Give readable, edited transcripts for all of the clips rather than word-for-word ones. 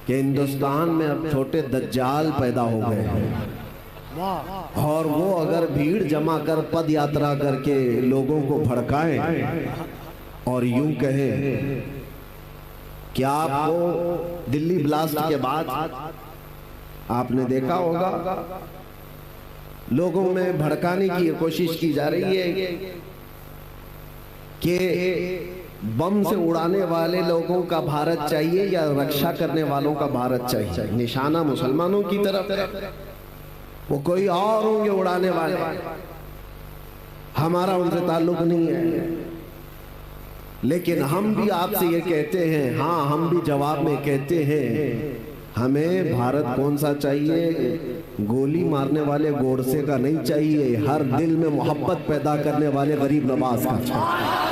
کہ ہندوستان میں اب چھوٹے دجال پیدا ہو گئے ہیں، اور وہ اگر بھیڑ جمع کر پد یاترا کر کے لوگوں کو بھڑکائیں اور یوں کہیں کہ آپ کو دلی بلاسٹ کے بعد آپ نے دیکھا ہوگا لوگوں میں بھڑکانے کی کوشش کی جا رہی ہے کہ بم سے اڑانے والے لوگوں کا بھارت چاہیے یا رکشا کرنے والوں کا بھارت چاہیے، نشانہ مسلمانوں کی طرف، وہ کوئی اور ہوں گے اڑانے والے، ہمارا ان سے تعلق نہیں ہے۔ لیکن ہم بھی آپ سے یہ کہتے ہیں، ہاں ہم بھی جواب میں کہتے ہیں، ہمیں بھارت کون سا چاہیے؟ گولی مارنے والے گوڈسے کا نہیں چاہیے، ہر دل میں محبت پیدا کرنے والے غریب نواز کا چاہیے۔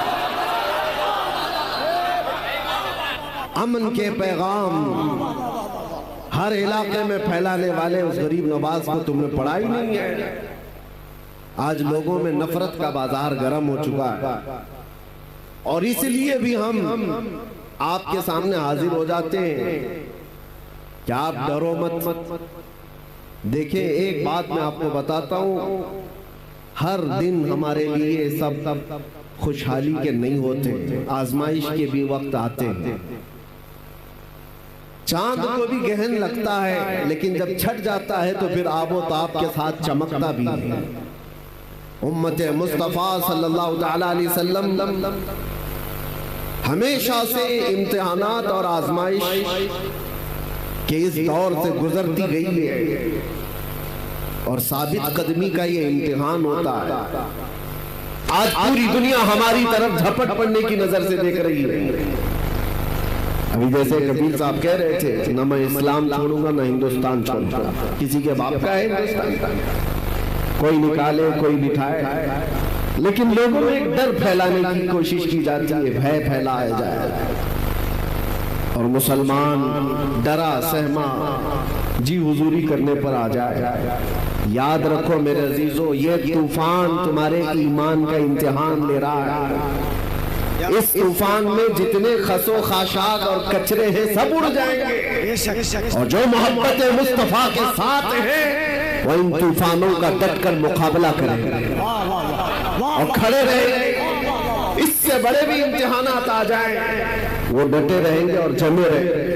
امن کے پیغام ہر علاقے میں پھیلانے والے اس غریب نواز کو تم نے پڑھا ہی نہیں ہے۔ آج لوگوں میں نفرت کا بازار گرم ہو چکا ہے، اور اس لیے بھی ہم آپ کے سامنے حاضر ہو جاتے ہیں کہ آپ ڈرو مت۔ دیکھیں ایک بات میں آپ کو بتاتا ہوں، ہر دن ہمارے لیے سب خوشحالی کے نہیں ہوتے، آزمائش کے بھی وقت آتے ہیں۔ چاند کو بھی گہن لگتا ہے، لیکن جب چھٹ جاتا ہے تو پھر آب و تاب کے ساتھ چمکتا بھی ہے۔ امت مصطفیٰ صلی اللہ علیہ وسلم ہمیشہ سے امتحانات اور آزمائش کے اس دور سے گزرتی گئی ہے، اور ثابت قدمی کا یہ امتحان ہوتا ہے۔ آج پوری دنیا ہماری طرف جھپٹ پڑنے کی نظر سے دیکھ رہی ہے۔ ابھی جیسے کبیر صاحب کہہ رہے تھے، نہ میں اسلام چھوڑوں گا نہ ہندوستان چھوڑوں گا۔ کسی کے باپ کا ہے ہندوستان، کوئی نکالے کوئی بٹھائے، لیکن لوگوں میں ایک ڈر پھیلانے کی کوشش کی جاتی ہے، بھے پھیلایا جائے، اور مسلمان ڈرا سہما جی حضوری کرنے پر آ جائے۔ یاد رکھو میرے عزیزو، یہ طوفان تمہارے ایمان کا امتحان لے رہا ہے۔ اس طوفان میں جتنے خس و خاشاک اور کچرے ہیں سب اڑ جائیں گے، اور جو محبت مصطفیٰ کے ساتھ ہیں وہ ان طوفانوں کا ڈٹ کر مقابلہ کریں گے اور کھڑے رہیں گے۔ اس سے بڑے بھی امتحانات آ جائیں وہ ڈٹے رہیں گے اور جمے رہیں گے۔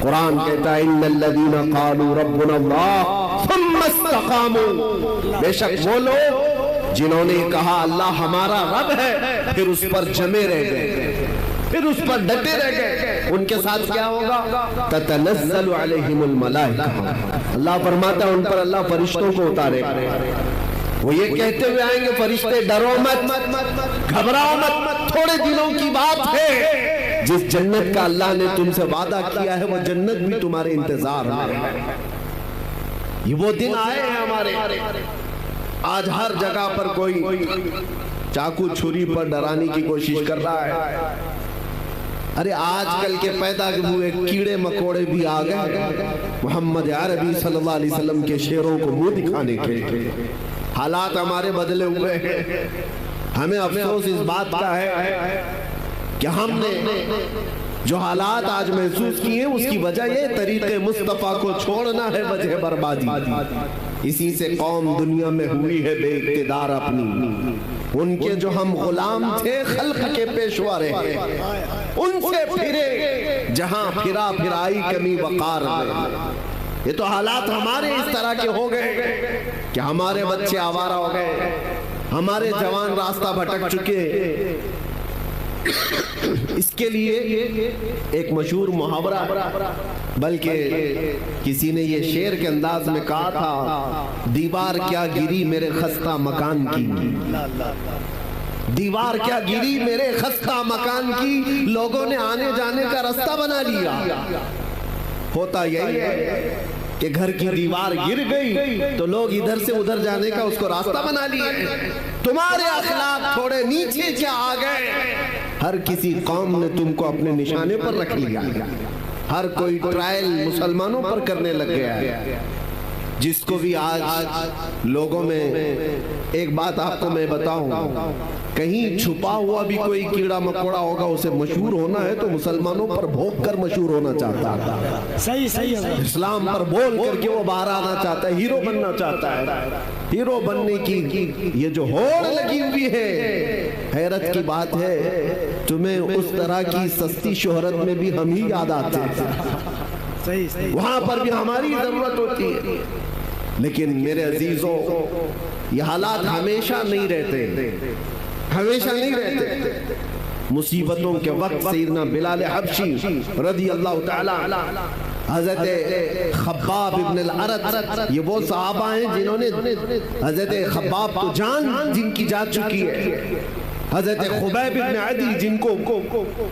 قرآن کہتا ہے ان الذین قالوا ربنا اللہ ثم استقاموا، بے شک وہ لوگ جنہوں نے کہا اللہ ہمارا رب ہے، پھر اس پر جمے رہ گئے، پھر اس پر ڈٹے رہ گئے، ان کے ساتھ کیا ہوگا؟ تتنزل علیہم الملائکہ، اللہ فرماتا ہے ان پر اللہ فرشتوں کو اتارے گا۔ وہ یہ کہتے ہوئے آئیں گے فرشتے، ڈرو مت، گھبراؤ مت، تھوڑے دنوں کی بات ہے، جس جنت کا اللہ نے تم سے وعدہ کیا ہے وہ جنت بھی تمہارے انتظار میں ہے۔ یہ وہ دن آئے ہیں ہمارے۔ آج ہر جگہ پر کوئی چاقو چھری پر ڈرانے کی کوشش کر رہا ہے۔ ارے آج کل کے پیدا ہوئے کیڑے مکوڑے بھی آ گئے محمد عربی صلی اللہ علیہ وسلم کے شعروں کو منہ دکھانے کے۔ حالات ہمارے بدلے ہوئے ہیں۔ ہمیں افسوس اس بات کا ہے کہ ہم نے جو حالات آج محسوس کیے ہیں اس کی وجہ یہ طریق مصطفیٰ کو چھوڑنا ہے وجہ بربادی۔ اسی سے قوم دنیا میں ہوئی ہے بے اقتدار اپنی۔ ان کے جو ہم غلام تھے خلق کے پیشوا رہے، ان سے پھرے جہاں پھرا پھرائی کمی وقار میں۔ یہ تو حالات ہمارے اس طرح کے ہو گئے کہ ہمارے بچے آوارہ ہو گئے، ہمارے جوان راستہ بھٹک چکے۔ اس کے لیے ایک مشہور محاورہ، بلکہ کسی نے یہ شعر کے انداز میں کہا تھا، دیوار کیا گری میرے خستہ مکان کی، دیوار کیا گری میرے خستہ مکان کی، لوگوں نے آنے جانے کا راستہ بنا لیا۔ ہوتا یہی ہے کہ گھر کی دیوار گر گئی تو لوگ ادھر سے ادھر جانے کا اس کو راستہ بنا لیے۔ تمہارے اخلاق تھوڑے نیچے کیا آ گئے، ہر کسی قوم نے تم کو اپنے نشانے پر رکھ لیا، ہر کوئی ٹرائل مسلمانوں پر کرنے لگ گیا ہے۔ جس کو بھی آج لوگوں میں ایک بات آپ کو میں بتاؤں، کہیں چھپا ہوا بھی کوئی کیڑا مکوڑا ہوگا، اسے مشہور ہونا ہے تو مسلمانوں پر بھوک کر مشہور ہونا چاہتا ہے، صحیح اسلام پر بول کر کے وہ باہر آنا چاہتا ہے، ہیرو بننا چاہتا ہے۔ ہیرو بننے کی یہ جو ہوڑ لگی ہوئی ہے، حیرت کی بات ہے تمہیں اس طرح کی سستی شہرت میں بھی ہم ہی یاد آتے ہیں، وہاں پر بھی ہماری ضرورت ہوتی ہے۔ لیکن میرے عزیزوں، یہ حالات ہمیشہ نہیں رہتے، ہمیشہ نہیں رہتے۔ مصیبتوں کے وقت سیدنا بلال حبشی رضی اللہ تعالی، حضرت خباب ابن الارت، یہ وہ صحابہ ہیں جنہوں نے حضرت خباب کو جان جن کی جا چکی ہے، حضرت خبیب ابن عدی جن کو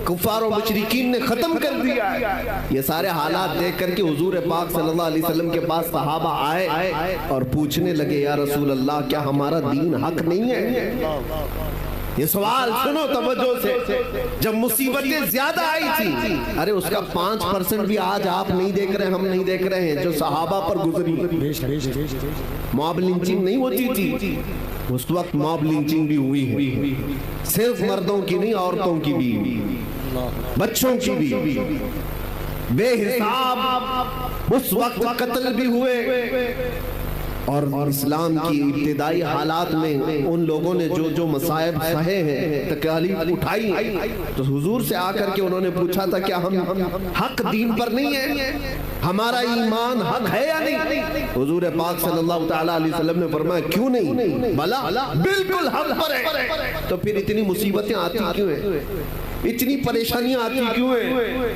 کفار و مشرکین نے ختم کر دیا ہے، یہ سارے حالات دیکھ کر کے حضور پاک صلی اللہ علیہ وسلم کے پاس صحابہ آئے اور پوچھنے لگے، یا رسول اللہ کیا ہمارا دین حق نہیں ہے؟ یہ سوال سنو توجہ سے، جب مصیبتیں زیادہ آئی تھی، ارے اس کا 5% بھی آج آپ نہیں دیکھ رہے، ہم نہیں دیکھ رہے ہیں، جو صحابہ پر گزری۔ موب لنچنگ نہیں ہوتی تھی اس وقت، موب لنچنگ بھی ہوئی ہے، صرف مردوں کی نہیں، عورتوں کی بھی، بچوں کی بھی، بے حساب اس وقت قتل بھی ہوئے۔ اور اسلام کی ابتدائی حالات میں ان لوگوں نے جو مصائب سہے ہیں، تکالیف اٹھائی، تو حضور سے آ کر کے انہوں نے پوچھا تھا کیا ہم حق دین پر نہیں ہیں؟ ہمارا ایمان حق ہے یا نہیں؟ حضور پاک صلی اللہ تعالیٰ علیہ وسلم نے فرمایا کیوں نہیں، بلا بالکل حق پر ہے۔ تو پھر اتنی مصیبتیں آتی کیوں ہیں، اتنی پریشانیاں آتی کیوں ہیں؟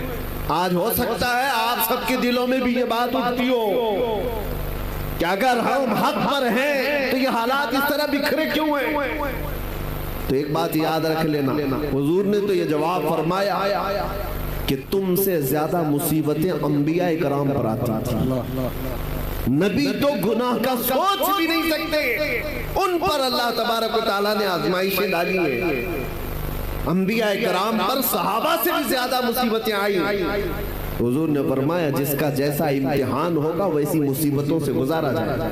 آج ہو سکتا ہے آپ سب کے دلوں میں بھی یہ بات اٹھتی ہو کہ اگر ہم حق پر ہیں تو یہ حالات اس طرح بکھرے کیوں ہیں؟ تو ایک بات یاد رکھ لینا، حضور نے تو یہ جواب فرمایا کہ تم سے زیادہ مصیبتیں انبیاء کرام پر آتی تھی، نبی تو گناہ کا سوچ بھی نہیں سکتے، ان پر اللہ تبارک و تعالیٰ نے آزمائشیں ڈالی ہیں۔ انبیاء کرام پر صحابہ سے بھی زیادہ مصیبتیں آئی۔ حضور نے فرمایا جس کا جیسا امتحان ہوگا ویسی مصیبتوں سے گزارا جائے گا۔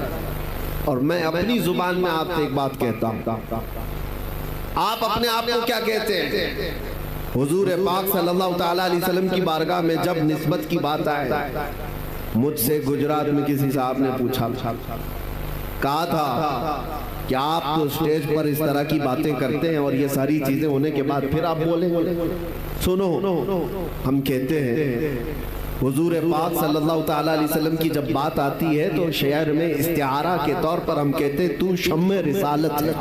اور میں اپنی زبان میں آپ سے ایک بات کہتا ہوں، آپ اپنے آپ کو کیا کہتے ہیں؟ حضور پاک صلی اللہ تعالیٰ علیہ وسلم کی بارگاہ میں جب نسبت کی بات آئے، مجھ سے گجرات میں کسی صاحب نے پوچھا، کہا تھا کہ آپ تو اسٹیج پر اس طرح کی باتیں کرتے ہیں اور یہ ساری چیزیں ہونے کے بعد پھر آپ بولیں گے؟ سنو، ہم کہتے ہیں حضور پاک صلی اللہ تعالیٰ علیہ وسلم کی جب بات آتی ہے تو شعر میں استعارہ کے طور پر ہم کہتے ہیں تو شمع رسالت ہے،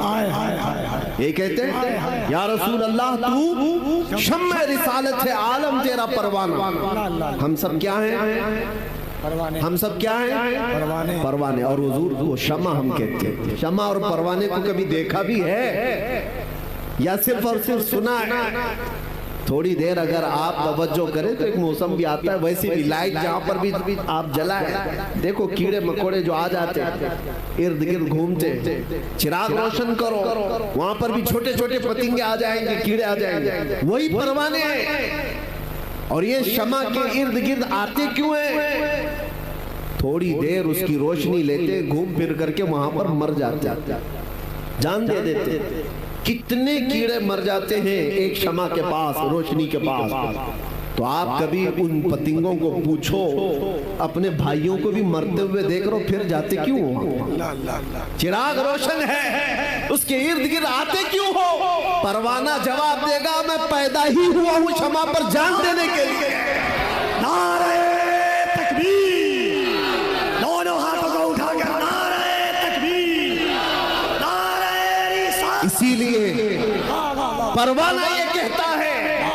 یہ کہتے ہیں یا رسول اللہ تو شمع رسالت ہے، عالم تیرا پروانہ۔ ہم سب کیا ہیں؟ ہم سب کیا ہیں؟ پروانے۔ اور حضور کو شمع ہم کہتے ہیں۔ شمع اور پروانے کو کبھی دیکھا بھی ہے یا صرف اور صرف سنا ہے؟ تھوڑی دیر اگر آپ توجہ کریں تو ایک موسم بھی آتا ہے، ویسے بھی لائٹ جہاں پر بھی آپ جلائیں، دیکھو کیڑے مکوڑے جو آ جاتے ہیں ارد گرد گھومتے، چراغ روشن کرو وہاں پر بھی چھوٹے چھوٹے پتنگے آ جائیں گے، کیڑے آ جائیں گے، وہی پروانے ہیں۔ اور یہ شمع کے ارد گرد آتے کیوں ہیں؟ تھوڑی دیر اس کی روشنی لیتے، گھوم پھر کر کے وہاں پر مر جاتے، جان دے دیتے۔ کتنے کیڑے مر جاتے ہیں ایک شمع کے پاس، روشنی کے پاس۔ تو آپ کبھی ان پتنگوں کو پوچھو، اپنے بھائیوں کو بھی مرتے ہوئے دیکھ رہو، پھر جاتے کیوں ہو؟ چراغ روشن ہے، اس کے ارد گرد آتے کیوں ہو؟ پروانہ جواب دے گا میں پیدا ہی ہوا ہوں شمع پر جان دینے کے لیے۔ نعرہ تکبیر، دونوں ہاتھوں کو اٹھا کر نعرہ تکبیر، نعرہ رسالت۔ اسی لیے پروانہ یہ کہتا ہے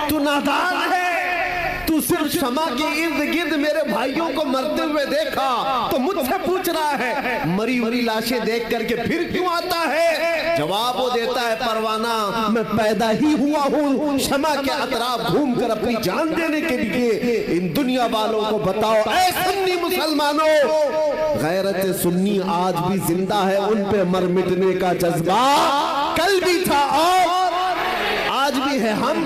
تو نادان ہے، تو صرف شمع کے ارد گرد میرے بھائیوں کو مرتے ہوئے دیکھا تو مجھ سے پوچھ رہا ہے مری ہوئی لاشیں دیکھ کر کے پھر کیوں آتا ہے؟ جواب وہ دیتا ہے پروانہ میں پیدا ہی ہوا ہوں شمع کے اطراف گھوم کر اپنی جان دینے کے لیے۔ ان دنیا والوں کو بتاؤ اے سنی مسلمانوں، غیرت سنی آج بھی زندہ ہے، ان پہ مر مٹنے کا جذبہ کل بھی تھا اور آج بھی ہے۔ ہم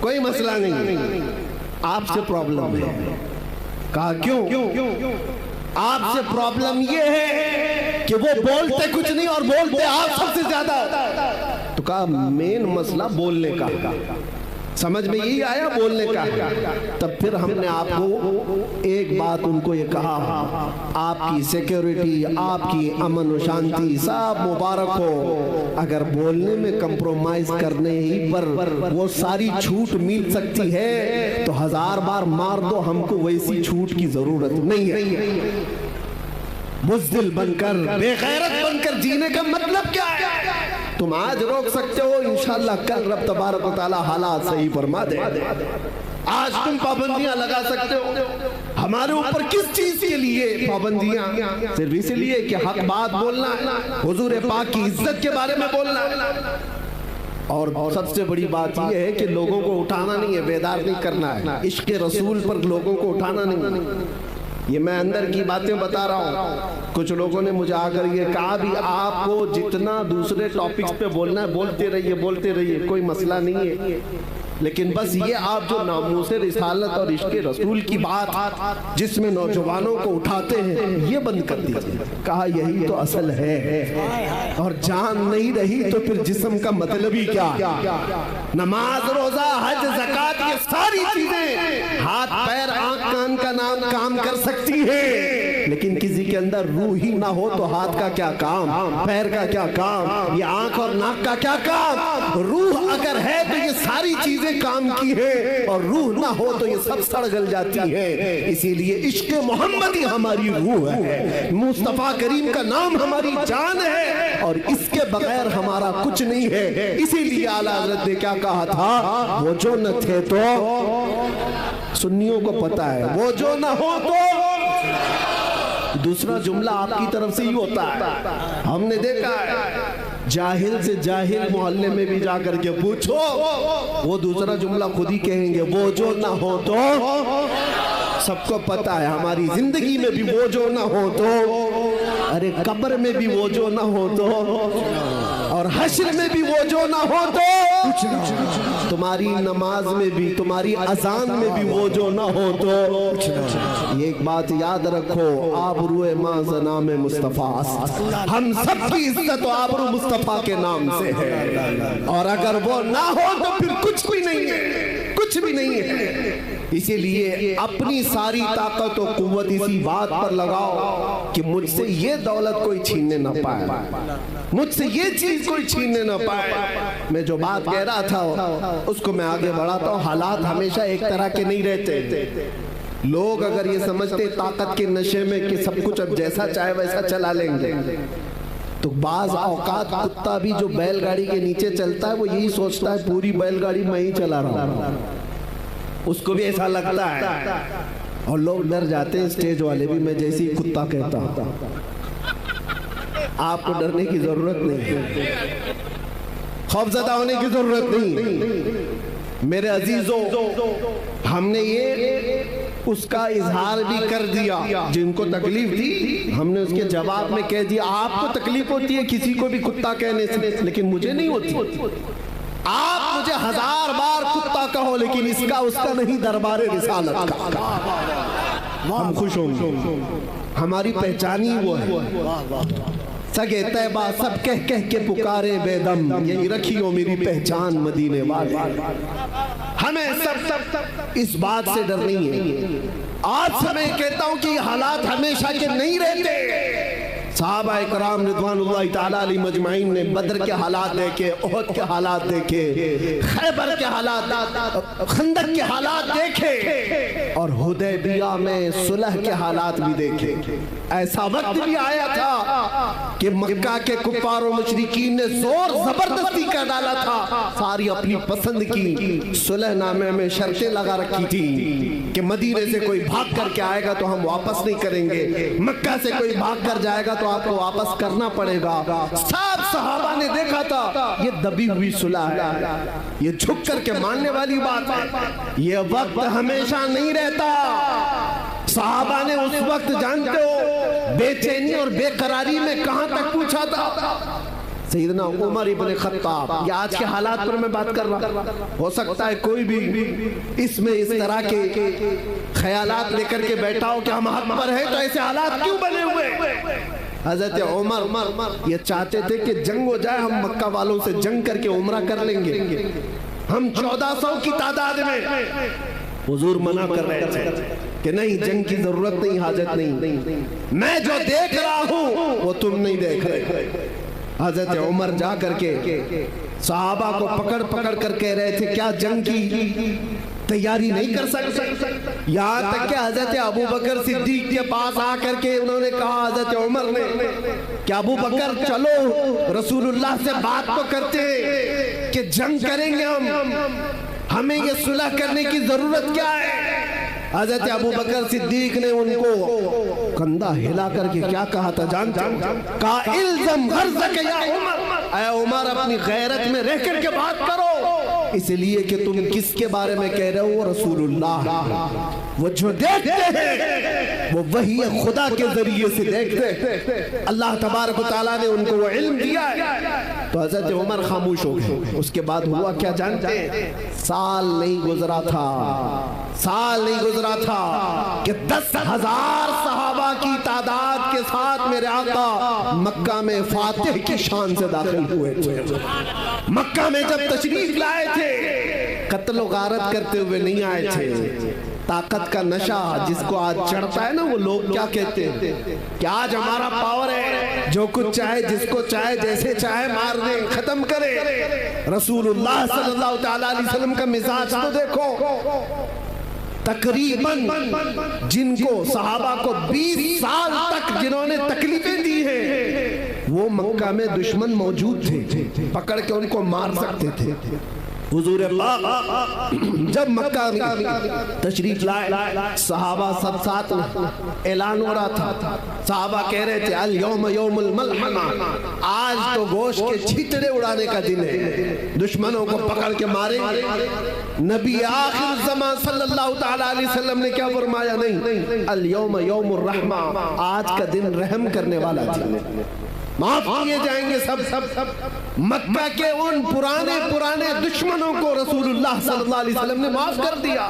کوئی مسئلہ نہیں. آپ سے پرابلم ہے. کہا کیوں؟ آپ سے پرابلم یہ ہے کہ وہ بولتے کچھ نہیں اور بولتے آپ سب سے زیادہ. تو کہا مین مسئلہ بولنے کا. سمجھ میں یہی آیا بولنے کا. تب پھر ہم نے آپ کو ایک بات ان کو یہ کہا، آپ کی سیکیورٹی، آپ کی امن و شانتی سب مبارک ہو، اگر بولنے میں کمپرومائز کرنے ہی پر وہ ساری چھوٹ مل سکتی ہے تو 1000 بار مار دو، ہم کو ویسی چھوٹ کی ضرورت نہیں ہے. بزدل بن کر، بے غیرت بن کر جینے کا مطلب کیا ہے؟ تم آج روک سکتے ہو، انشاءاللہ کل رب تبارک و تعالی حالات صحیح فرما دے. آج تم پابندیاں لگا سکتے ہو. ہمارے اوپر کس چیز کے لیے پابندیاں؟ صرف اس لیے کہ حق بات بولنا، حضور پاک کی عزت کے بارے میں بولنا. اور سب سے بڑی بات یہ ہے کہ لوگوں کو اٹھانا نہیں ہے، بیدار نہیں کرنا ہے. عشق رسول پر لوگوں کو اٹھانا نہیں. یہ میں اندر کی باتیں بتا رہا ہوں. کچھ لوگوں نے مجھے آ کر یہ کہا بھی آپ کو جتنا دوسرے ٹاپکس پہ بولنا ہے بولتے رہیے، کوئی مسئلہ نہیں ہے، لیکن بس یہ آپ جو ناموس رسالت اور عشق رسول کی بات جس میں نوجوانوں کو اٹھاتے ہیں یہ بند کر دیجئے. کہا یہی تو اصل ہے، اور جان نہیں رہی تو پھر جسم کا مطلب ہی کیا؟ نماز، روزہ، حج، زکوٰۃ، یہ ساری چیزیں ہاتھ پیر آنکھ کان کا نام کام کر سکتی ہیں، لیکن کسی کے اندر روح ہی نہ ہو تو ہاتھ کا کیا کام، پیر کا کیا کام، یہ آنکھ اور ناک کا کیا کام؟ روح اگر ہے تو یہ ساری چیزیں کام کی ہے، اور روح نہ ہو تو یہ سب سڑ گل جاتی ہے. اسی لیے عشق محمدی ہماری روح ہے، مصطفیٰ کریم کا نام ہماری جان ہے، اور اس کے بغیر ہمارا کچھ نہیں ہے. اسی لیے اعلیٰ حضرت نے کیا کہا تھا؟ وہ جو نہ تھے تو، سنیوں کو پتا ہے، وہ جو نہ ہو تو. دوسرا جملہ آپ کی طرف سے ہی ہوتا ہے. ہم نے دیکھا ہے جاہل سے جاہل محلے میں بھی جا کر کے پوچھو، وہ دوسرا جملہ خود ہی کہیں گے، وہ جو نہ ہو تو. سب کو پتا ہے ہماری زندگی میں بھی وہ جو نہ ہو تو، ارے قبر میں بھی وہ جو نہ ہو تو، اور حشر میں بھی وہ جو نہ ہو تو، تمہاری نماز میں بھی، تمہاری اذان میں بھی وہ جو نہ ہو تو. یہ ایک بات یاد رکھو، آبرو ماں نام مصطفیٰ، ہم سب کی عزت و آبرو مصطفیٰ کے نام سے ہے، اور اگر وہ نہ ہو تو پھر کچھ بھی نہیں ہے، کچھ بھی نہیں ہے. اسی لیے اپنی ساری طاقت و قوت اسی بات پر لگاؤ کہ مجھ سے یہ دولت کوئی چھیننے نہ پائے، مجھ سے یہ چیز کوئی چھیننے نہ پائے. میں جو بات کہہ رہا تھا اس کو میں آگے بڑھاتا ہوں. حالات ہمیشہ ایک طرح کے نہیں رہتے. لوگ اگر یہ سمجھتے طاقت کے نشے میں کہ سب کچھ اب جیسا چاہے ویسا چلا لیں گے، تو بعض اوقات کتا بھی جو بیل گاڑی کے نیچے چلتا ہے وہ یہی سوچتا ہے پوری بیل گاڑی میں ہی چلا رہا ہوں. اس کو بھی ایسا لگتا ہے، اور لوگ ڈر جاتے ہیں اسٹیج والے بھی. میں جیسے ہی کتا کہتا ہوں، آپ کو ڈرنے کی ضرورت نہیں، خوفزدہ ہونے کی ضرورت نہیں. میرے عزیزوں، ہم نے یہ اس کا اظہار بھی کر دیا. جن کو تکلیف دی ہم نے اس کے جواب میں کہہ دیا آپ کو تکلیف ہوتی ہے کسی کو بھی کتا کہنے سے، لیکن مجھے نہیں ہوتی. آپ مجھے 1000 بار کتا کہو، لیکن اس کا نہیں دربار رسالت کا. ہم خوش ہوں گے، ہماری پہچانی وہ ہے. سگے طیبہ سب کہہ کے پکارے بے دم، یہی رکھی ہو میری پہچان مدینے والے. ہمیں سب اس بات سے ڈر نہیں ہے. آج سے میں کہتا ہوں کہ یہ حالات ہمیشہ کے نہیں رہتے. صحابہ اکرام رضوان اللہ تعالیٰ علیہ مجمعین نے بدر کے حالات دیکھے، احد کے حالات دیکھے، خیبر کے حالات، خندق کے حالات دیکھے، اور حدیبیہ میں صلح کے حالات بھی دیکھے. ایسا وقت بھی آیا تھا کہ مکہ کے کفار و مشرکین نے زور زبردستی کر ڈالا تھا. ساری اپنی پسند کی صلح نامے میں شرطیں لگا رکھی تھی کہ مدینے سے کوئی بھاگ کر کے آئے گا تو ہم واپس نہیں کریں گے، مکہ سے کوئی بھاگ کر جائے گا تو آپ کو واپس کرنا پڑے گا. سب صحابہ نے دیکھا تھا یہ دبی ہوئی صلح ہے، یہ جھک کر کے ماننے والی بات ہے. یہ وقت ہمیشہ نہیں رہتا. صحابہ نے اس وقت جانتے ہو بے چینی اور بے قراری میں کہاں تک پوچھا تھا. سیدنا عمر ابن خطاب، یہ آج کے حالات پر میں بات کر رہا، ہو سکتا ہے کوئی بھی اس میں اس طرح کے خیالات لے کر کے بیٹھا ہو کہ ہم حق پر ہیں تو ایسے حالات کیوں بنے ہوئے؟ حضرت عمر یہ چاہتے تھے کہ جنگ ہو جائے، ہم مکہ والوں سے جنگ کر کے عمرہ کر لیں گے، ہم 1400 کی تعداد میں۔ حضور منع کر رہے تھے کہ نہیں، جنگ کی ضرورت نہیں، حاجت نہیں، میں جو دیکھ رہا ہوں وہ تم نہیں دیکھ رہے۔ حضرت عمر جا کر کے صحابہ کو پکڑ پکڑ کر کہہ رہے تھے کیا جنگ کی تیاری نہیں کر سکتے؟ یہاں تک کہ حضرت ابو بکر صدیق کے پاس آ کر کے انہوں نے کہا حضرت عمر نے کہ ابو بکر چلو رسول اللہ سے بات تو کرتے کہ جنگ کریں گے، ہمیں یہ صلح کرنے کی ضرورت کیا ہے؟ حضرت ابو بکر صدیق نے ان کو کندھا ہلا کر کے کیا کہا تھا جانتے ہیں؟ کہا الزم غرضک یا عمر، اے عمر اپنی غیرت میں رہ کر کے بات کرو، اس لیے کہ تم کس کے بارے میں کہہ رہے ہو؟ رسول اللہ، وہ جو دیکھتے ہیں وہ وحی خدا کے ذریعے سے دیکھتے ہیں، اللہ تبارک و تعالیٰ نے ان کو وہ علم دیا ہے۔ تو حضرت عمر خاموش ہو گئے۔ اس کے بعد ہوا کیا جانتے ہیں؟ سال نہیں گزرا تھا کہ 10,000 صحابہ کی تعداد کے ساتھ میرے آقا مکہ میں فاتح کی شان سے داخل ہوئے تھے۔ مکہ میں جب تشریف لائے تھے قتل و غارت کرتے ہوئے نہیں آئے تھے۔ طاقت کا نشہ جس کو آج چڑھتا ہے نا، وہ لوگ کیا کہتے ہیں کہ آج ہمارا پاور ہے، جو کچھ چاہے جس کو چاہے جیسے چاہے مار دیں، ختم کرے۔ رسول اللہ صلی اللہ تعالیٰ علیہ وسلم کا مزاج تو دیکھو، تقریباً جن کو صحابہ کو 20 سال تک جنہوں نے تکلیفیں دی ہیں وہ مکہ میں دشمن موجود تھے، پکڑ کے ان کو مار سکتے تھے۔ حضور پاک جب مکہ تشریف لائے، صحابہ سب ساتھ اعلان ہو رہا تھا، صحابہ کہہ رہے تھے الیوم یوم الملحمہ، آج تو گوشت کے چھیتڑے اڑانے کا دن ہے، دشمنوں کو پکڑ کے ماریں گے۔ نبی آخر زمان صلی اللہ تعالیٰ علیہ وسلم نے کیا فرمایا؟ نہیں، الیوم یوم الرحمہ، آج کا دن رحم کرنے والا دن ہے، معاف کیے جائیں گے سب۔ مکہ کے ان پرانے دشمنوں کو رسول اللہ صلی اللہ علیہ وسلم نے معاف کر دیا۔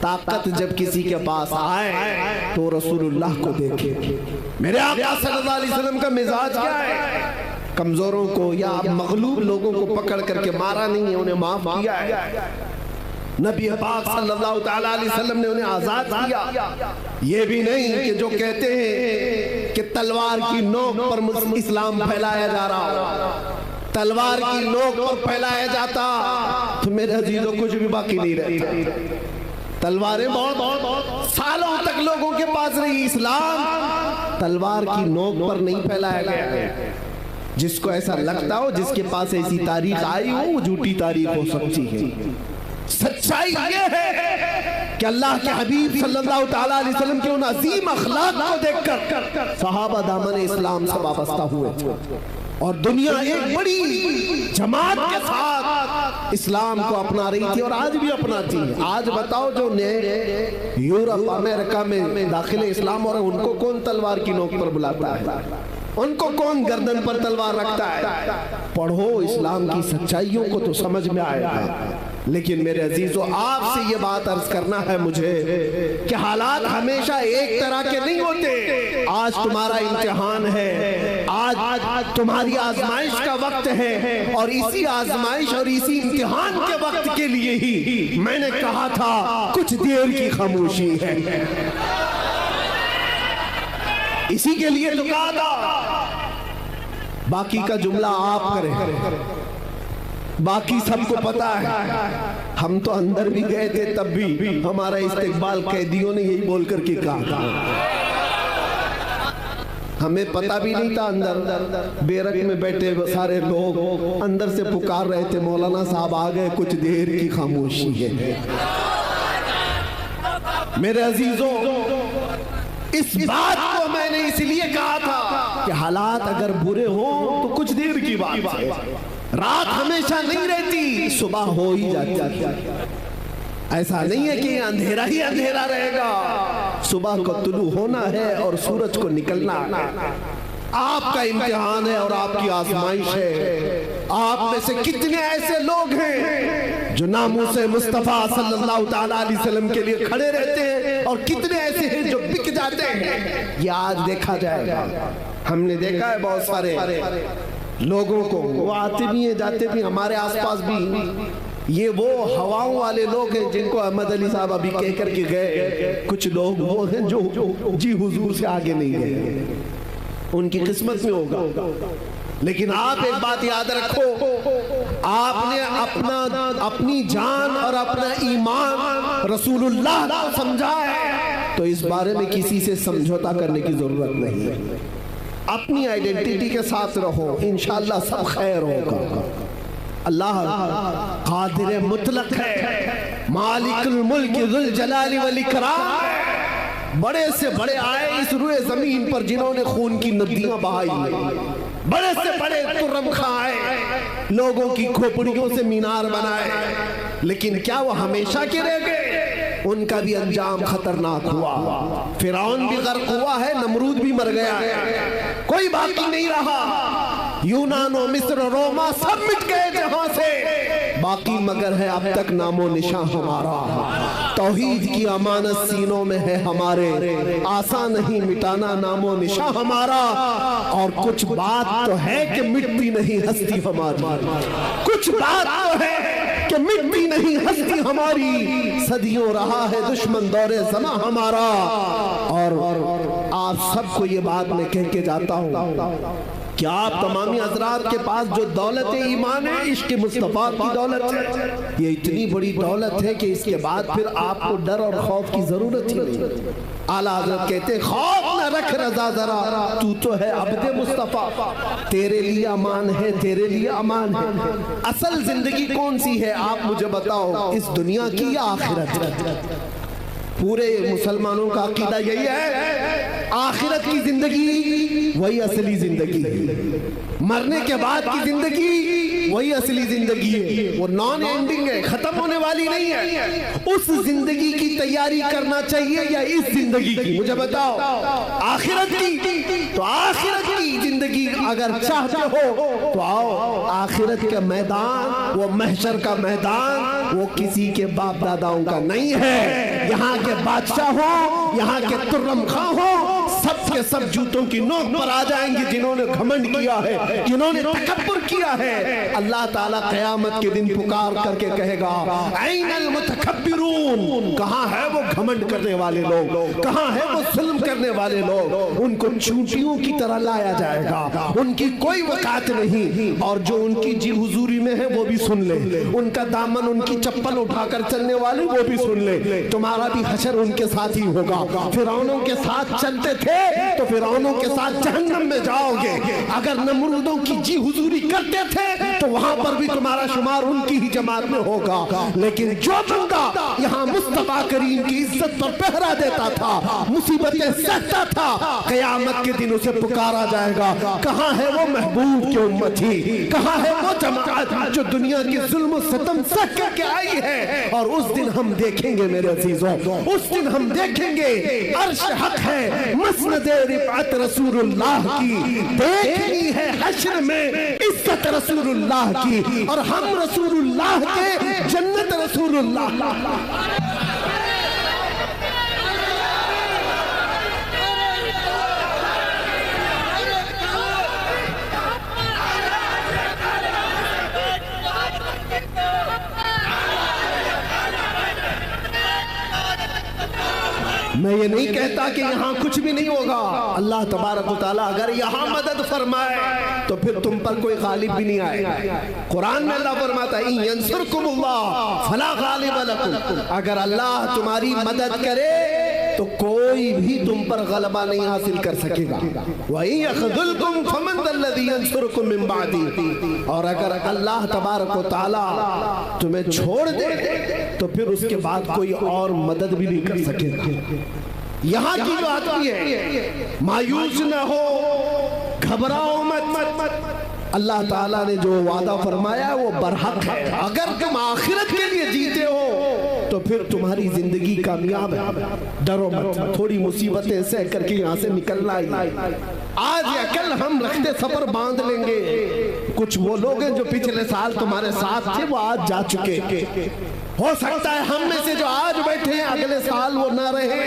طاقت جب کسی کے پاس آئے تو رسول اللہ کو دیکھے۔ میرے آقا صلی اللہ علیہ وسلم کا مزاج کیا ہے؟ کمزوروں کو یا مغلوب لوگوں کو پکڑ کر کے مارا نہیں ہے، انہیں معاف کیا ہے۔ نبی پاک صلی اللہ تعالیٰ علیہ وسلم نے انہیں آزاد کیا۔ یہ بھی نہیں کہ جو کہتے ہیں کہ تلوار کی نوک پر اسلام پھیلایا جا رہا، تلوار کی نوک پر پھیلایا جاتا تو میرے عزیزوں کچھ بھی باقی نہیں رہتا۔ تلواریں بہت سالوں تک لوگوں کے پاس رہی، اسلام تلوار کی نوک پر نہیں پھیلایا گیا۔ جس کو ایسا لگتا ہو، جس کے پاس ایسی تاریخ آئی ہو، وہ جھوٹی تاریخ ہو سکتی ہے۔ سچائی یہ ہے کہ اللہ کے حبیب صلی اللہ تعالیٰ علیہ وسلم کے ان عظیم اخلاق کو دیکھ کر صحابہ دامن اسلام سے وابستہ ہوئے تھے، اور دنیا ایک بڑی جماعت کے ساتھ اسلام کو اپنا رہی تھی اور آج بھی اپناتی ہے۔ آج بتاؤ جو نئے یورپ امریکہ میں داخل اسلام اور ان کو کون تلوار کی نوک پر بلاتا ہے؟ ان کو کون گردن پر تلوار رکھتا ہے؟ پڑھو اسلام کی سچائیوں کو تو سمجھ میں آئے گا۔ لیکن میرے عزیزو، آپ سے یہ بات عرض کرنا ہے مجھے کہ حالات ہمیشہ ایک طرح کے نہیں ہوتے۔ آج تمہارا امتحان ہے، آج تمہاری آزمائش کا وقت ہے، اور اسی آزمائش اور اسی امتحان کے وقت کے لیے ہی میں نے کہا تھا کچھ دیر کی خاموشی ہے، اسی کے لیے تو کہا تھا۔ باقی کا جملہ آپ کریں، باقی سب کو پتا ہے۔ ہم تو اندر بھی گئے تھے، تب بھی ہمارا استقبال قیدیوں نے یہی بول کر کے کہا تھا۔ ہمیں پتا بھی نہیں تھا، اندر بیرک میں بیٹھے سارے لوگ اندر سے پکار رہے تھے مولانا صاحب آ گئے، کچھ دیر کی خاموشی ہے۔ میرے عزیزوں، اس بات کو میں نے اس لیے کہا تھا کہ حالات اگر برے ہوں تو کچھ دیر کی بات ہے، رات ہمیشہ نہیں رہتی، صبح ہو ہی جاتی ہے۔ ایسا نہیں ہے کہ اندھیرا ہی اندھیرا رہے گا، صبح کو طلوع ہونا ہے اور سورج کو نکلنا ہے۔ آپ کا امتحان ہے اور آپ کی آزمائش ہے۔ آپ میں سے کتنے ایسے لوگ ہیں جو ناموس مصطفیٰ صلی اللہ تعالیٰ علیہ وسلم کے لیے کھڑے رہتے ہیں، اور کتنے ایسے ہیں جو بک جاتے ہیں؟ یہ آج دیکھا جائے گا۔ ہم نے دیکھا ہے بہت سارے لوگوں کو، وہ آتے بھی ہیں جاتے بھی، ہمارے آس پاس بھی۔ یہ وہ ہواؤں والے لوگ ہیں جن کو احمد علی صاحب ابھی کہہ کر کے گئے، کچھ لوگ وہ ہیں جو جی حضور سے آگے نہیں گئے، ان کی قسمت میں ہوگا۔ لیکن آپ ایک بات یاد رکھو، آپ نے اپنی جان اور اپنا ایمان رسول اللہ کو سمجھا ہے، تو اس بارے میں کسی سے سمجھوتا کرنے کی ضرورت نہیں ہے۔ اپنی آئیڈینٹیٹی کے ساتھ رہو، انشاءاللہ سب خیر ہوگا۔ اللہ قادر مطلق ہے، مالک الملک ذو الجلال والاکرام۔ بڑے سے بڑے آئے اس روئے زمین پر جنہوں نے خون کی ندیاں بہائی، بڑے سے بڑے ترم خاں آئے، لوگوں کی کھوپڑیوں سے مینار بنائے، لیکن کیا وہ ہمیشہ کے رہ گئے؟ ان کا بھی انجام خطرناک ہوا۔ فرعون بھی غرق ہوا ہے، نمرود بھی مر گیا ہے، کوئی باقی نہیں رہا۔ یونان و مصر و روما سب مٹ گئے جہاں سے، باقی مگر ہے اب تک نام و نشان ہمارا۔ توحید کی امانت سینوں میں ہے ہمارے، آسان نہیں مٹانا نام و نشان ہمارا۔ اور کچھ بات تو ہے کہ مٹتی نہیں ہستی ہماری، کچھ بات تو ہے کہ مٹتی نہیں ہستی ہماری، صدیوں رہا ہے دشمن دور زماں ہمارا۔ اور آپ سب کو یہ بات میں کہہ کے جاتا ہوں کہ آپ تمامی حضرات کے پاس جو دولت ایمان ہے، عشق مصطفیٰ کی دولت ہے، یہ اتنی بڑی دولت ہے کہ اس کے بعد پھر آپ کو ڈر اور خوف کی ضرورت ہی نہیں۔ اعلیٰ حضرت کہتے ہیں خوف نہ رکھ رضا ذرا، تو تو ہے عبد مصطفیٰ، تیرے لیے امان ہے، تیرے لیے امان ہے۔ اصل زندگی کون سی ہے آپ مجھے بتاؤ، اس دنیا کی یا آخرت؟ پورے مسلمانوں کا عقیدہ یہی ہے، آخرت کی زندگی وہی اصلی زندگی ہے، مرنے کے بعد کی زندگی وہی اصلی زندگی ہے، وہ نان اینڈنگ ہے، ختم ہونے والی نہیں ہے۔ اس زندگی کی تیاری کرنا چاہیے یا اس زندگی کی؟ مجھے بتاؤ، آخرت کی تو آخرت کی زندگی اگر چاہتے ہو تو آؤ، آخرت کا میدان، وہ محشر کا میدان، وہ کسی کے باپ داداؤں کا نہیں ہے۔ یہاں کے بادشاہ ہو، یہاں کے ترم خاں ہو، سب کے سب جوتوں کی نوک پر آ جائیں گے جنہوں نے گھمنڈ کیا ہے، جنہوں نے تکبر کیا ہے۔ اللہ تعالیٰ قیامت کے دن پکار کر کے کہے گا این المتکبرون، کہاں ہے وہ گھمنڈ کرنے والے لوگ، کہاں ہے وہ ظلم کرنے والے لوگ؟ ان کو چونٹیوں کی طرح لایا جائے گا، ان کی کوئی وقات نہیں، اور جو ان کی جی حضوری میں ہے وہ بھی سن لے، ان کا دامن، ان کی چپل اٹھا کر چلنے والے وہ بھی سن لے، تمہارا بھی حشر ان کے ساتھ ہی ہوگا۔ فرعونوں کے ساتھ چلتے تھے تو فرعونوں کے ساتھ جہنم میں جاؤ گے، اگر نمرودوں کی جی حضوری کرتے تھے تو وہاں پر بھی تمہارا شمار ان کی ہی جماعت میں ہوگا۔ لیکن جو بندہ یہاں مصطفیٰ کریم کی عزت پر پہرا دیتا تھا، مصیبتیں سہتا تھا، قیامت کے دن اسے پکارا جائے گا، کہاں ہے وہ محبوب کی امتی، کہاں ہے وہ جماعت جو دنیا کی ظلم و ستم سہ کر کے آئی ہے؟ اور اس دن ہم دیکھیں گے میرے عزیزوں، اس دن ہم دیکھیں گے عرش حق ہے، مسند رفعت رسول اللہ کی، دیکھنی ہے حشر میں عزت رسول اللہ کی، اور ہم رسول اللہ کے، جنت رسول اللہ۔ میں یہ نہیں کہتا کہ یہاں کچھ بھی نہیں ہوگا، اللہ تبارک و تعالیٰ اگر یہاں مدد فرمائے تو پھر تم پر کوئی غالب بھی نہیں آئے۔ قرآن میں اللہ فرماتا ہے اِن يَنْصُرْكُمُ اللَّهُ فَلَا غَالِبَ لَكُمْ، اگر اللہ تمہاری مدد کرے تو کوئی بھی تم پر غلبہ نہیں حاصل کر سکے گا۔ وَإِن يَخْذُلْكُمْ فَمَنْ ذَا الَّذِي يَنْصُرُكُمْ مِنْ بَعْدِهِ، اور اگر اللہ تبارک و تعالیٰ تمہیں چھوڑ دے تو پھر اس کے بعد کوئی اور مدد بھی نہیں کر سکے گا۔ یہاں کی جو آدمی ہے مایوس نہ ہو، گھبراؤ مت، اللہ تعالیٰ نے جو وعدہ فرمایا ہے وہ برحق ہے۔ اگر تم آخرت کے لیے جیتے ہو تو پھر تمہاری زندگی کامیاب ہے، ڈرو مت، تھوڑی مصیبتیں سہ کر کے یہاں سے نکلنا ہی۔ آج یہ کل ہم رخت سفر باندھ لیں گے. کچھ وہ لوگ ہیں جو پچھلے سال تمہارے ساتھ تھے وہ آج جا چکے. ہو سکتا ہے ہم میں سے جو آج بیٹھے ہیں اگلے سال وہ نہ رہے,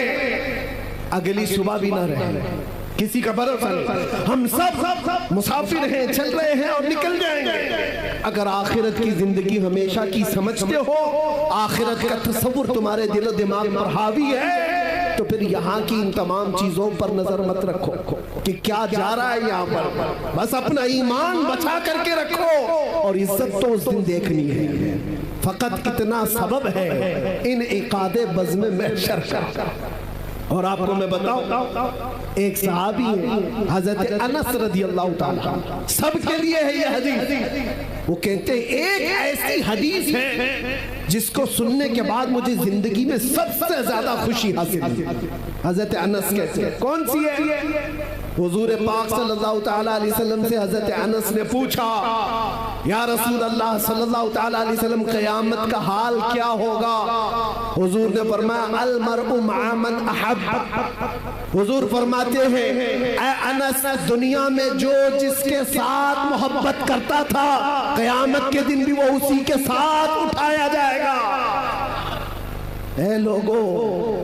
اگلی صبح بھی نہ رہے. کسی کا بھروسہ نہیں. ہم سب مسافر ہیں, چل رہے ہیں اور نکل جائیں گے. اگر آخرت کی زندگی ہمیشہ کی سمجھتے ہو, آخرت کا تصور تمہارے دل و دماغ پر حاوی ہے, تو پھر یہاں کی ان تمام چیزوں پر نظر مت رکھو کہ کیا جا رہا ہے یہاں پر. بس اپنا ایمان بچا کر کے رکھو, اور عزت تو اس دن دیکھنی ہے. فقط اتنا سبب ہے انعقاد بزم محشر کا. اور آپ کو میں بتاؤں, ایک صحابی ہے حضرت انس رضی اللہ تعالیٰ, سب کے لیے ہے یہ حدیث. وہ کہتے ہیں ایک ایسی حدیث ہے جس کو سننے کے بعد مجھے زندگی میں سب سے زیادہ خوشی حاصل ہے. حضرت انس کہتے ہیں کون سی ہے؟ حضور پاک صلی اللہ تعالیٰ علیہ وسلم سے حضرت انس نے پوچھا, یا رسول اللہ صلی اللہ تعالیٰ علیہ وسلم قیامت کا حال کیا ہوگا؟ حضور نے فرمایا المرء مع من احب. حضور فرماتے ہیں اے انس, دنیا میں جو جس کے ساتھ محبت کرتا تھا قیامت کے دن بھی وہ اسی کے ساتھ اٹھایا جائے گا. اے لوگوں,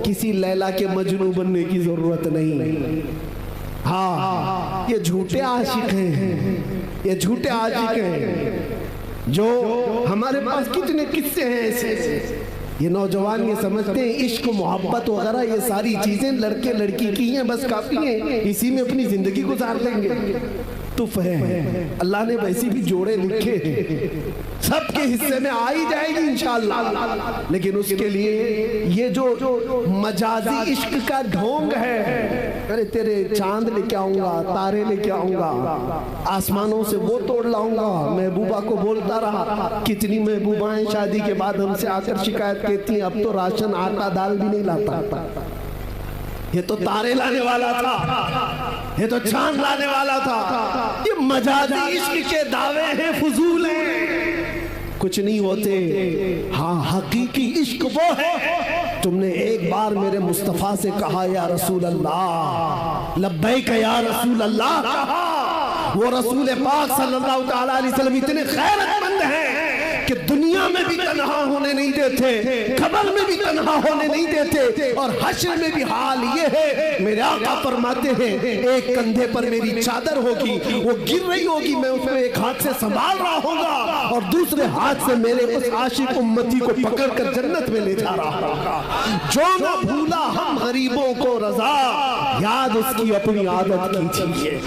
کسی لیلا کے مجنوں بننے کی ضرورت نہیں. ہاں, یہ جھوٹے عاشق ہیں, یہ جھوٹے عاشق ہیں جو ہمارے پاس کتنے قصے ہیں ایسے. یہ نوجوان یہ سمجھتے ہیں عشق محبت وغیرہ یہ ساری چیزیں لڑکے لڑکی کی ہیں, بس کافی ہیں, اسی میں اپنی زندگی گزار لیں گے. تو ہے اللہ نے ویسے بھی جوڑے لکھے ہیں, سب کے حصے میں آئی جائے گی انشاءاللہ. لیکن اس کے لیے یہ جو مجازی عشق کا ڈھونگ ہے, ارے تیرے چاند لے کے آؤں گا, تارے لے کے آؤں گا, آسمانوں سے وہ توڑ لاؤں گا. محبوبہ کو بولتا رہا, کتنی محبوبائیں شادی کے بعد ہم سے آ کر شکایت کہتی ہیں اب تو راشن آٹا دال بھی نہیں لاتا. یہ تو تارے لانے والا تھا, یہ تو چاند لانے والا تھا. یہ مجازی عشق کے دعوے ہیں, فضول ہیں, کچھ نہیں ہوتے. ہاں, حقیقی عشق وہ ہے تم نے ایک بار میرے مصطفیٰ سے کہا یا رسول اللہ, لبیک یا رسول اللہ کہا. وہ رسول پاک صلی اللہ تعالیٰ علیہ وسلم اتنے خیرت مند ہیں کہ دنیا میں بھی تنہا ہونے نہیں دیتے, قبر میں بھی تنہا ہونے نہیں دیتے, اور حشر میں بھی حال یہ ہے. میرے آقا فرماتے ہیں ایک کندھے پر میری چادر ہوگی, وہ گر رہی ہوگی, میں اس کو ایک ہاتھ سے سنبھال رہا ہوں گا, اور دوسرے ہاتھ سے میرے اس عاشق امتی کو پکڑ کر جنت میں لے جا رہا ہوگا. جو نہ بھولا ہم غریبوں کو رضا, یاد اس کی اپنی عادت کیجیے.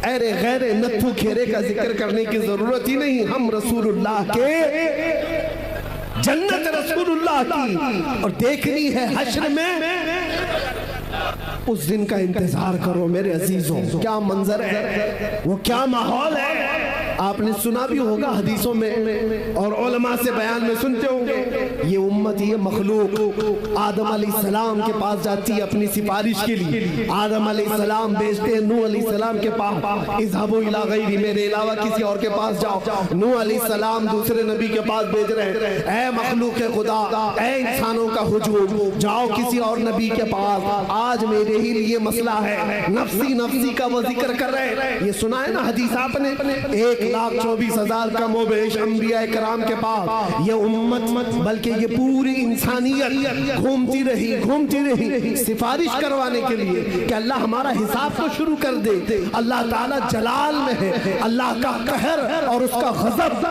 ایرے غیرے نتھو کھیرے کا ذکر کرنے کی ضرورت ہی نہیں. ہم رسول اللہ کے, جنت رسول اللہ کی, اور دیکھنی ہے حشر میں. اس دن کا انتظار کرو میرے عزیزوں. کیا منظر ہے, وہ کیا ماحول ہے. آپ نے سنا بھی ہوگا حدیثوں میں اور علماء سے بیان میں سنتے ہوں گے, یہ امت, یہ مخلوق آدم علیہ السلام کے پاس جاتی ہے اپنی سفارش کے لیے. آدم علیہ السلام بھیجتے ہیں نوح علیہ السلام کے پاس, اذهبوا الى غیری, میرے علاوہ کسی اور کے پاس جاؤ. نوح علیہ السلام دوسرے نبی کے پاس بھیج رہے ہیں, اے مخلوق خدا, اے انسانوں کا ہجوم, جاؤ کسی اور نبی کے پاس, آج میرے ہی لیے مسئلہ ہے. نفسی نفسی کا وہ ذکر کر رہے ہیں. یہ سنا ہے نا حدیث آپ نے, 1,24,000 کم و بیش انبیاء کرام کے پاس یہ امت, بلکہ یہ پوری انسانیت گھومتی رہی سفارش کروانے کے لیے کہ اللہ ہمارا حساب تو شروع کر دے. اللہ تعالیٰ جلال میں ہے, اللہ کا قہر اور اس کا غضب,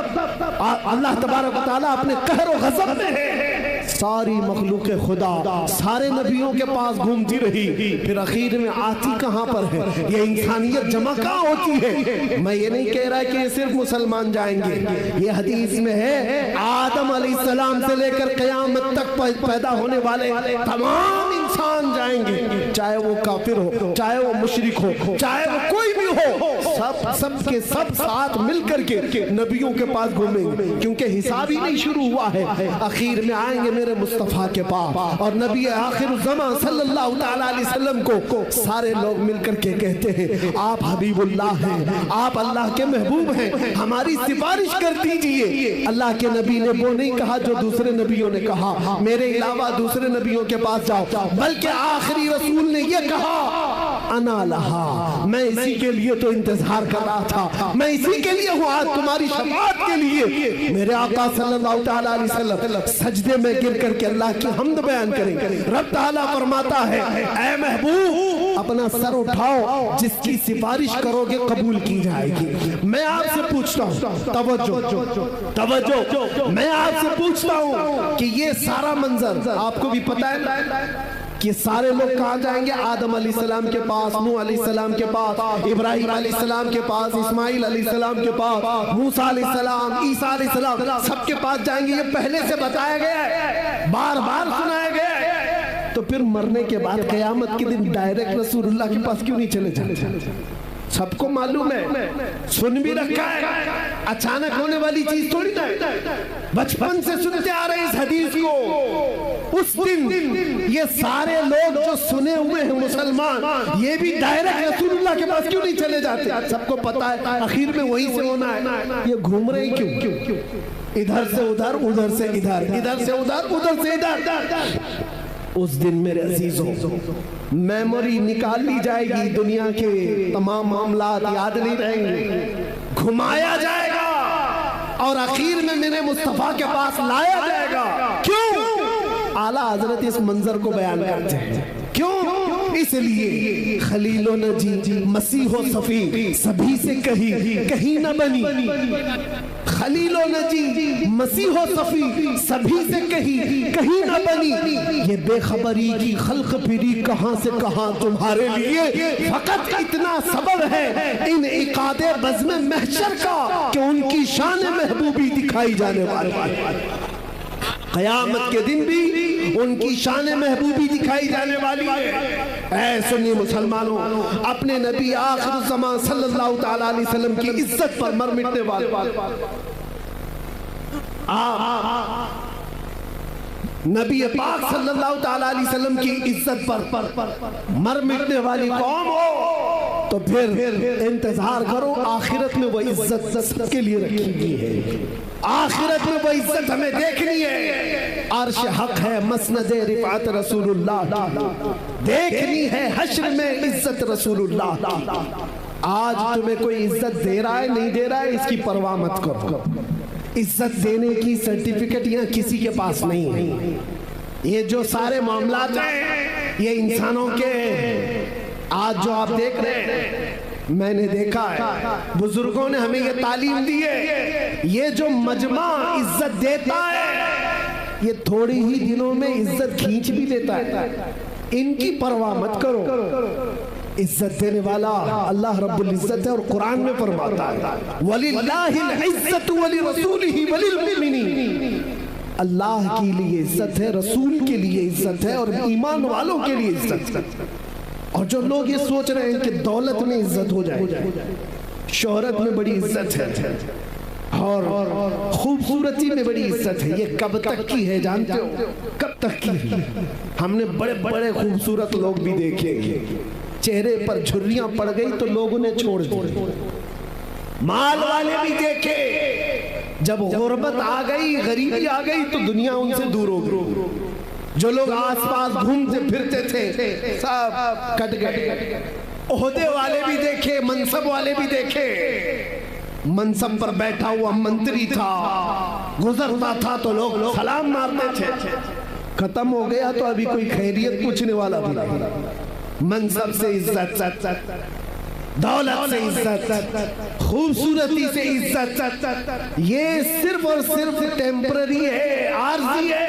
اللہ تبارک و تعالیٰ اپنے قہر و غضب میں ہے. ساری مخلوق خدا سارے نبیوں کے پاس گھومتی رہی, پھر اخیر میں آتی کہاں پر ہے؟ یہ انسانیت جمع کہاں ہوتی ہے؟ میں یہ نہیں کہہ رہا کہ یہ صرف مسلمان جائیں گے, یہ حدیث میں ہے آدم علیہ السلام سے لے کر قیامت تک پیدا ہونے والے تمام انسان جائیں گے, چاہے وہ کافر ہو, چاہے وہ مشرک ہو, چاہے وہ کوئی بھی ہو, سب کے سب ساتھ مل کر کے نبیوں کے پاس گھومیں گے, کیونکہ حساب ہی نہیں شروع ہوا ہے. اخیر میں آئیں گے میرے مصطفیٰ کے پاس, اور نبی آخر الزمان صلی اللہ تعالیٰ علیہ وسلم کو سارے لوگ مل کر کے کہتے ہیں آپ حبیب اللہ ہیں, آپ اللہ کے محبوب ہیں, ہماری سفارش کر دیجئے. اللہ کے نبی نے وہ نہیں کہا جو دوسرے نبیوں نے کہا, میرے علاوہ دوسرے نبیوں کے پاس جاؤ, بلکہ آخری رسول نے یہ کہا انا لہا، میں اسی کے لیے تو انتظار کر رہا تھا، میں اسی کے لیے ہوں آج تمہاری شفاعت کے لیے۔ میرے آقا صلی اللہ تعالیٰ علیہ وسلم سجدے میں گر کر کے اللہ کی حمد بیان کریں۔ رب تعالیٰ فرماتا ہے اے محبوب اپنا سر اٹھاؤ، جس کی سفارش کرو گے قبول کی جائے گی۔ میں آپ سے پوچھتا ہوں، توجہ، میں آپ سے پوچھتا ہوں کہ یہ سارا منظر آپ کو بھی پتہ ہے کہ سارے لوگ کہاں جائیں گے؟ آدم علیہ السلام کے پاس، نوح علیہ السلام کے پاس، ابراہیم علیہ السلام کے پاس، اسماعیل علیہ السلام کے پاس، موسیٰ علیہ السلام، عیسیٰ علیہ السلام، سب کے پاس جائیں گے۔ یہ پہلے سے بتایا گیا ہے، بار بار سنایا گیا ہے۔ تو پھر مرنے کے بعد قیامت کے دن ڈائریکٹ رسول اللہ کے پاس کیوں نہیں چلے جاتے؟ سب کو معلوم ہے، سن بھی رکھا ہے، اچانک ہونے والی چیز تھوڑی نہ ہے، بچپن سے سنتے آ رہے اس حدیث کو۔ اس دن یہ سارے لوگ جو سنے ہوئے ہیں مسلمان، یہ بھی ڈائریکٹ رسول اللہ کے پاس کیوں نہیں چلے جاتے؟ سب کو پتا ہے آخر میں وہی سے ہونا ہے۔ یہ گھوم رہے ہیں کیوں؟ ادھر سے ادھر، ادھر سے ادھر، ادھر سے ادھر، ادھر سے ادھر۔ اس دن میرے عزیزوں میموری نکال لی جائے گی، دنیا کے تمام معاملات یاد نہیں رہیں گے، گھمایا جائے گا اور آخر میں میرے مصطفیٰ کے پاس لایا جائے گا۔ کیوں؟ اعلیٰ حضرت اس منظر کو بیان کرتے ہیں، کیوں؟ اس لیے خلیل و نجی، مسیح و صفی، سبھی سے کہیں نہ بنی۔ خلیل و نجی، مسیح و صفی، سبھی سے کہیں نہ بنی۔ یہ بے خبری کی خلق پھری کہاں سے کہاں تمہارے لیے، فقط اتنا سبب ہے انعقاد بزم محشر کا کہ ان کی شان محبوبی دکھائی جانے والی ہے۔ قیامت کے دن بھی ان کی شان محبوبی دکھائی جانے والی ہے۔ اے سنی مسلمانوں، اپنے نبی آخر الزمان صلی اللہ تعالیٰ علیہ وسلم کی عزت پر مر مٹنے والے نبی پاک صلی اللہ تعالیٰ علیہ وسلم کی عزت پر مر مٹنے والی قوم ہو تو پھر انتظار کرو، آخرت میں وہ عزت سب کے لیے رکھی گئی ہے۔ آخرت میں وہ عزت ہمیں دیکھنی ہے۔ عرش حق ہے، مسند رفعت رسول اللہ، دیکھنی ہے حشر میں عزت رسول اللہ۔ آج تمہیں کوئی عزت دے رہا ہے نہیں دے رہا ہے اس کی پرواہ مت کرو، عزت دینے کی سرٹیفکیٹ یہاں کسی کے پاس نہیں ہے۔ یہ جو سارے معاملات ہیں یہ انسانوں کے، آج جو آپ دیکھ رہے ہیں میں نے دیکھا ہے، بزرگوں نے ہمیں یہ تعلیم دی ہے، یہ جو مجمع عزت دیتا ہے یہ تھوڑی ہی دنوں میں عزت کھینچ بھی لیتا ہے۔ ان کی پرواہ مت کرو، عزت دینے والا اللہ رب العزت ہے اور قرآن میں فرماتا ہے وَلِلَّهِ الْعِزَّةُ وَلِرَسُولِهِ وَلِلْمُؤْمِنِينَ، اللہ کے لیے عزت ہے، رسول کے لیے عزت ہے اور ایمان والوں کے لیے عزت ہے۔ اور جو لوگ یہ سوچ رہے ہیں کہ دولت میں عزت ہو جائے، شہرت میں بڑی عزت ہے اور خوبصورتی میں بڑی عزت ہے، یہ کب تک کی ہے جانتے ہو؟ کب تک کی ہے؟ ہم نے بڑے بڑے خوبصورت لوگ بھی دیکھے، چہرے پر جھریاں پڑ گئی تو لوگوں نے چھوڑ دی، مال والے بھی دیکھے، جب غربت آ گئی، غریبی آ گئی تو دنیا ان سے دور ہو گئی۔ جو لوگ آس پاس گھومتے پھرتے تھے سب کٹ گئے، عہدے والے بھی دیکھے، منصب والے بھی دیکھے، منصب پر بیٹھا ہوا منتری تھا، گزرتا تھا تو لوگ سلام مارتے تھے، ختم ہو گیا تو ابھی کوئی خیریت پوچھنے والا بھی نہیں۔ منصب سے عزت، دولت سے عزت، خوبصورتی سے عزت، یہ صرف اور صرف ٹیمپرری ہے، عارضی ہے۔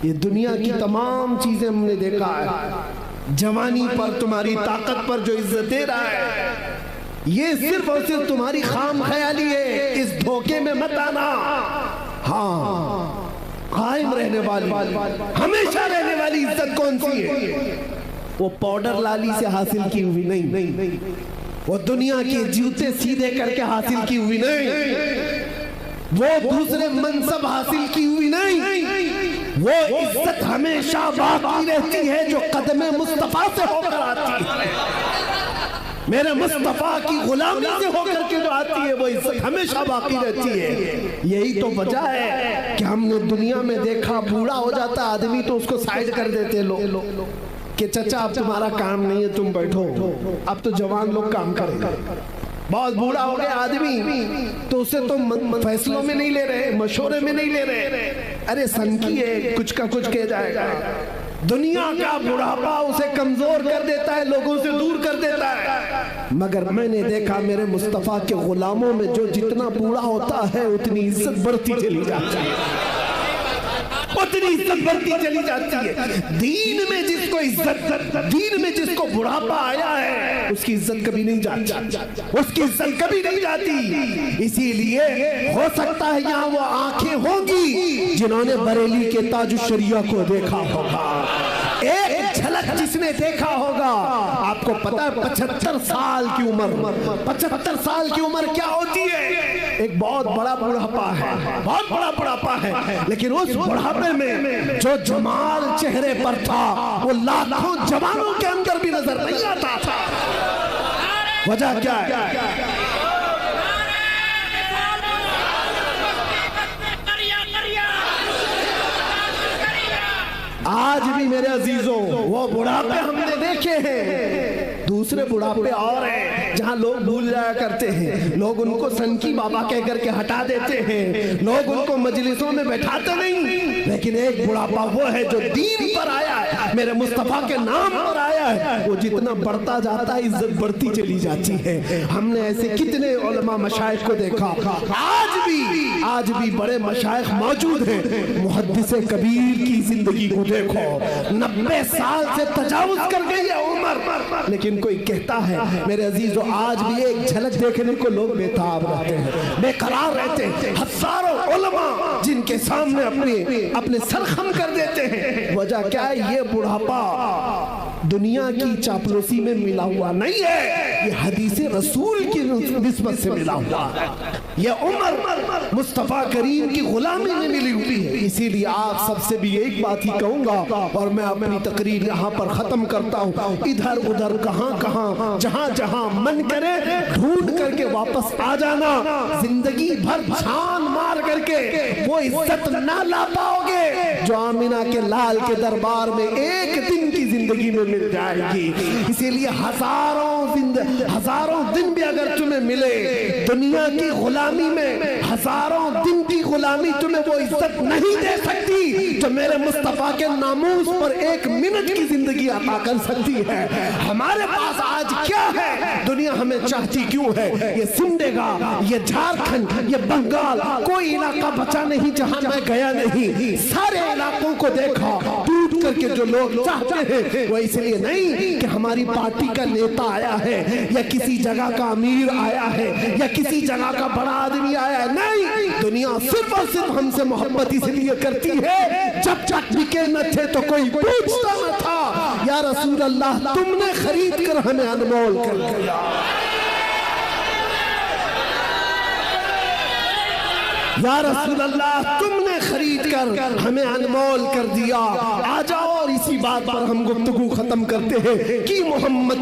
یہ دنیا کی تمام چیزیں ہم نے دیکھا ہے، جوانی پر، تمہاری طاقت پر جو عزت دے رہا ہے یہ صرف اور صرف تمہاری خام خیالی ہے، اس دھوکے میں مت آنا۔ ہاں، قائم رہنے والی، ہمیشہ رہنے والی عزت کون سی ہے؟ وہ پاؤڈر لالی سے حاصل کی ہوئی نہیں، وہ دنیا کے جوتے سیدھے کر کے حاصل کی ہوئی نہیں، وہ دوسرے منصب حاصل کی ہوئی نہیں، وہ عزت ہمیشہ باقی رہتی ہے جو قدم مصطفیٰ سے ہو کر آتی ہے، میرے مصطفیٰ کی غلامی سے ہو کر کے جو آتی ہے وہ عزت ہمیشہ باقی رہتی ہے۔ یہی تو وجہ ہے کہ ہم نے دنیا میں دیکھا بوڑھا ہو جاتا آدمی تو اس کو سائیڈ کر دیتے لوگ، کہ چچا اب تمہارا کام نہیں ہے، تم بیٹھو، اب تو جوان لوگ کام کریں گے. بہت بوڑھا ہو گیا آدمی تو اسے تو فیصلوں میں نہیں لے رہے، مشورے میں نہیں لے رہے. ارے سنکی ہے، کچھ کا کچھ کہہ جائے گا. دنیا کا بڑھاپا اسے کمزور کر دیتا ہے، لوگوں سے دور کر دیتا ہے. مگر میں نے دیکھا میرے مصطفیٰ کے غلاموں میں جو جتنا بوڑھا ہوتا ہے اتنی عزت بڑھتی چلی جاتی ہے، اتنی عزت بڑھتی چلی جاتی ہے. دین میں جس کو عزت، دین میں جس کو بڑھاپا آیا ہے اس کی عزت کبھی نہیں جاتی، اس کی عزت کبھی نہیں جاتی. اسی لیے ہو سکتا ہے یہاں وہ آنکھیں ہوں گی جنہوں نے بریلی کے تاج الشریعہ کو دیکھا ہوگا. ایک جھلک جس نے دیکھا ہوگا. آپ کو پتا ہے 75 سال کی عمر، 75 سال کی عمر کیا ہوتی ہے؟ ایک بہت بڑا بڑھاپا ہے، بہت بڑا بڑھاپا ہے. لیکن اس بڑھاپے میں جو جمال چہرے پر تھا وہ لاکھوں جوانوں کے اندر بھی نظر نہیں آتا تھا. وجہ کیا ہے؟ آج بھی میرے عزیزوں وہ بڑھاپے ہم نے دیکھے ہیں، دوسرے بڑھاپے اور ہیں جہاں لوگ بھول جایا کرتے ہیں. لوگ ان کو سنکی بابا کہہ کر کے ہٹا دیتے ہیں، لوگ ان کو مجلسوں میں بیٹھاتے نہیں. لیکن ایک بڑھاپا وہ ہے جو دین پر آیا ہے، میرے مصطفیٰ کے نام پر آیا ہے. وہ جتنا بڑھتا جاتا ہے عزت بڑھتی چلی جاتی ہے. ہم نے ایسے کتنے علماء مشائخ کو دیکھا، آج بھی بڑے مشائخ موجود ہیں. محدث کبیر کی زندگی کو دیکھو، 90 سال سے تجاوز کر گئی ہے عمر، لیکن کوئی کہتا ہے میرے عزیزو آج بھی ایک جھلک دیکھنے کو لوگ بےتاب رہتے ہیں، بے قرار رہتے ہیں. ہزاروں علماء جن کے سامنے اپنے سر خم کر دیتے ہیں. وجہ کیا ہے؟ یہ بڑھاپا دنیا کی چاپلوسی میں ملا ہوا نہیں ہے، یہ حدیث رسول کی نسبت سے ملا ہوا ہے. یہ عمر مصطفیٰ کریم کی غلامی میں ملی ہوئی ہے. اسی لیے آپ سب سے بھی ایک بات ہی کہوں گا اور میں اپنی تقریر یہاں پر ختم کرتا ہوں. ادھر ادھر کہاں جہاں جہاں من کرے ڈھونڈ کر کے واپس آ جانا. زندگی بھر چھان مار کر کے وہ عزت نہ لا پاؤ گے جو آمینہ کے لال کے دربار میں ایک دن کی زندگی میں مل جائے گی. اسی لیے ہزاروں دن بھی اگر تمہیں ملے دنیا کی غلامی میں، ہزاروں دن کی غلامی تمہیں وہ عزت نہیں دے سکتی جو میرے مصطفیٰ کے ناموس پر ایک منٹ کی زندگی عطا کر سکتی ہے. ہمارے پاس آج کیا ہے؟ دنیا ہمیں چاہتی کیوں ہے؟ یہ سمڈے گا، یہ جھارکھنڈ، یہ بنگال، کوئی علاقہ بچا نہیں جہاں میں گیا نہیں. سارے علاقوں کو دیکھا، ٹوٹ کر کے جو لوگ چاہتے ہیں وہ اس لیے نہیں کہ ہماری پارٹی کا نیتا آیا ہے یا کسی جگہ کا امیر آیا ہے یا کسی جگہ کا بڑا آدمی آیا ہے. نہیں، دنیا صرف اور صرف ہم سے محبت اس لیے کرتی ہے جب تک بکے نہ تھے تو کوئی پوچھتا نہ تھا یا رسول اللہ تم نے خرید کر ہمیں انمول کر دیا. یا رسول اللہ تم نے خرید کر ہمیں انمول کر دیا. آ جاؤ اور اسی بات پر ہم گفتگو ختم کرتے ہیں کہ محمد